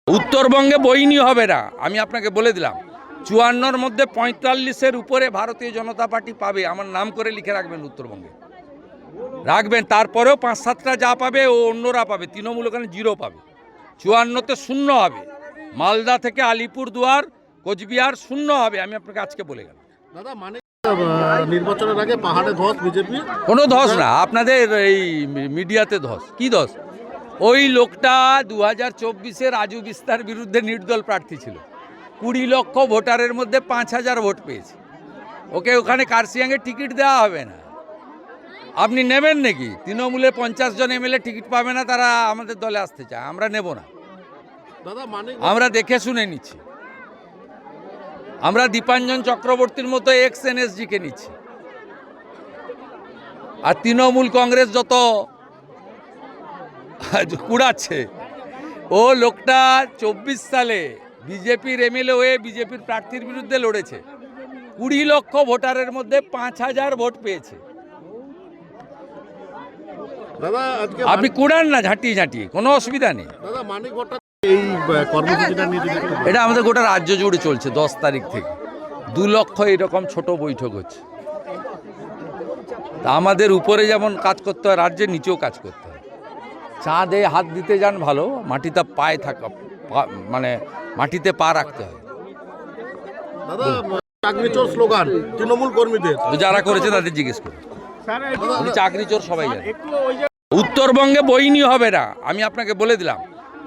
উত্তরবঙ্গে বইনি হবে না, আমি আপনাকে বলে দিলাম। ৫৪-র মধ্যে ৪৫-এর উপরে ভারতীয় জনতা পার্টি পাবে। আমার নাম করে লিখে রাখবেন, উত্তরবঙ্গে রাখবেন। তারপরেও ৫-৭টা যা পাবে ও অন্যরা পাবে। তৃণমূল ওখানে 0 পাবে। ৫৪-তে 0 হবে। মালদা থেকে আলিপুরদুয়ার, কোচবিহার 0 হবে। আমি আপনাকে আজকে বলে গেলাম। দাদা, মানে নির্বাচনের আগে পাহাড়ে ধস বিজেপি? কোনো ধস না, আপনাদের এই মিডিয়াতে ধস। কি ধস? ওই লোকটা ২০২৪-এ রাজু বিস্তার বিরুদ্ধে নির্দল প্রার্থী ছিল। ২০ লক্ষ ভোটারের মধ্যে ৫,০০০ ভোট পেয়েছে। ওকে ওখানে কার্শিয়াংয়ে টিকিট দেওয়া হবে না। আপনি নেবেন নাকি? তৃণমূলে ৫০ জন এমএলএ টিকিট পাবে না, তারা আমাদের দলে আসতে চায়। আমরা নেব না। দাদা, মানে আমরা দেখে শুনে নিচ্ছি। আমরা দীপাঞ্জন চক্রবর্তীর মতো এক্স এনএসজিকে নিচ্ছি। আর তৃণমূল কংগ্রেস যত কুড়াচ্ছে, ও লোকটা ২৪ সালে বিজেপির এমএলএ হয়ে বিজেপির প্রার্থীর বিরুদ্ধে লড়েছে। ২০ লক্ষ ভোটারের মধ্যে ৫,০০০ ভোট পেয়েছে। দাদা, আজকে আপনি কুড়ান না ঝাঁটিয়ে ঝাঁটিয়ে, কোনো অসুবিধা নেই। দাদা, মানিক ভট্টাচার্য এই কর্মসূচিটা নিয়ে যদি একটু বলেন। এটা আমাদের গোটা রাজ্য জুড়ে চলছে। ১০ তারিখ থেকে ২ লক্ষ এরকম ছোট বৈঠক হচ্ছে। তা আমাদের উপরে যেমন কাজ করতে হয়, রাজ্যের নিচেও কাজ করতে হয়। চাঁদে হাত দিতে যান ভালো, মাটিতে পায়ে থাকা, মানে মাটিতে পা রাখতে হয়। দাদা, চাকরি চোর স্লোগান তৃণমূল কর্মীদের। তো যারা করেছে তাদের জিজ্ঞেস করুন। উনি চাকরি চোর সবাই জানে। উত্তরবঙ্গে বইনি হবে না, আমি আপনাকে বলে দিলাম।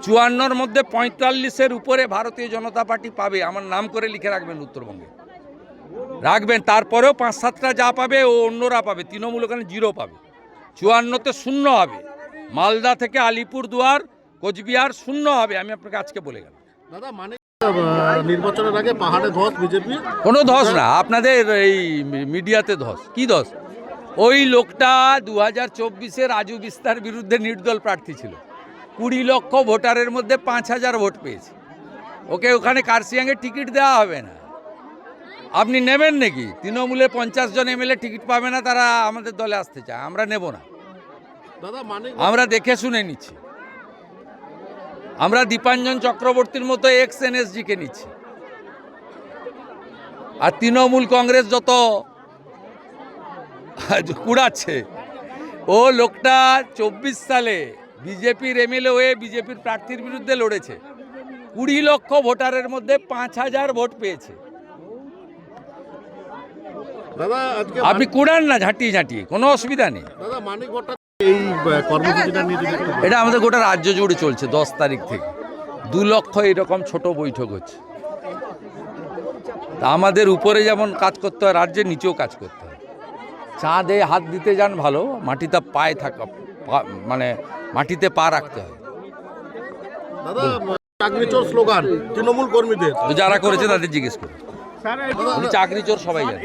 ৫৪-র মধ্যে ৪৫-এর উপরে ভারতীয় জনতা পার্টি পাবে। আমার নাম করে লিখে রাখবেন, উত্তরবঙ্গে রাখবেন। তারপরেও ৫-৭টা যা পাবে ও অন্যরা পাবে। তৃণমূল ওখানে 0 পাবে। ৫৪-তে 0 হবে। মালদা থেকে আলিপুরদুয়ার, কোচবিহার 0 হবে। আমি আপনাকে আজকে বলে গেলাম। দাদা, মানে নির্বাচনের আগে পাহাড়ে ধস বিজেপি? কোনো ধস না, আপনাদের এই মিডিয়াতে ধস। কি ধস? ওই লোকটা ২০২৪-এ রাজু বিস্তার বিরুদ্ধে নির্দল প্রার্থী ছিল। ২০ লক্ষ ভোটারের মধ্যে ৫,০০০ ভোট পেয়েছে। ওকে ওখানে কার্শিয়াংয়ে টিকিট দেওয়া হবে না। আপনি নেবেন নাকি? তৃণমূলে ৫০ জন এমএলএ টিকিট পাবে না, তারা আমাদের দলে আসতে চায়। আমরা নেব না। দাদা, মানে আমরা দেখে শুনে নিচ্ছি। আমরা দীপাঞ্জন চক্রবর্তীর মতো এক্স এনএসজিকে নিচ্ছি। আর তৃণমূল কংগ্রেস যত কুড়াচ্ছে, ও লোকটা ২৪ সালে বিজেপির এমএলএ হয়ে বিজেপির প্রার্থীর বিরুদ্ধে লড়েছে। ২০ লক্ষ ভোটারের মধ্যে ৫,০০০ ভোট পেয়েছে। দাদা, আজকে আপনি কুড়ান না ঝাঁটিয়ে ঝাঁটিয়ে, কোনো অসুবিধা নেই। দাদা, মানিক ভট্টাচার্য এই কর্মসূচিটা নিয়ে যদি একটু বলেন। এটা আমাদের গোটা রাজ্য জুড়ে চলছে। ১০ তারিখ থেকে ২ লক্ষ এরকম ছোট বৈঠক হচ্ছে। তা আমাদের উপরে যেমন কাজ করতে হয়, রাজ্যের নিচেও কাজ করতে হয়। চাঁদে হাত দিতে যান ভালো, মাটিতে পায়ে থাকা, মানে মাটিতে পা রাখতে হয়। দাদা, চাকরি চোর স্লোগান তৃণমূল কর্মীদের। তো যারা করেছে তাদের জিজ্ঞেস করুন। উনি চাকরি চোর সবাই জানে।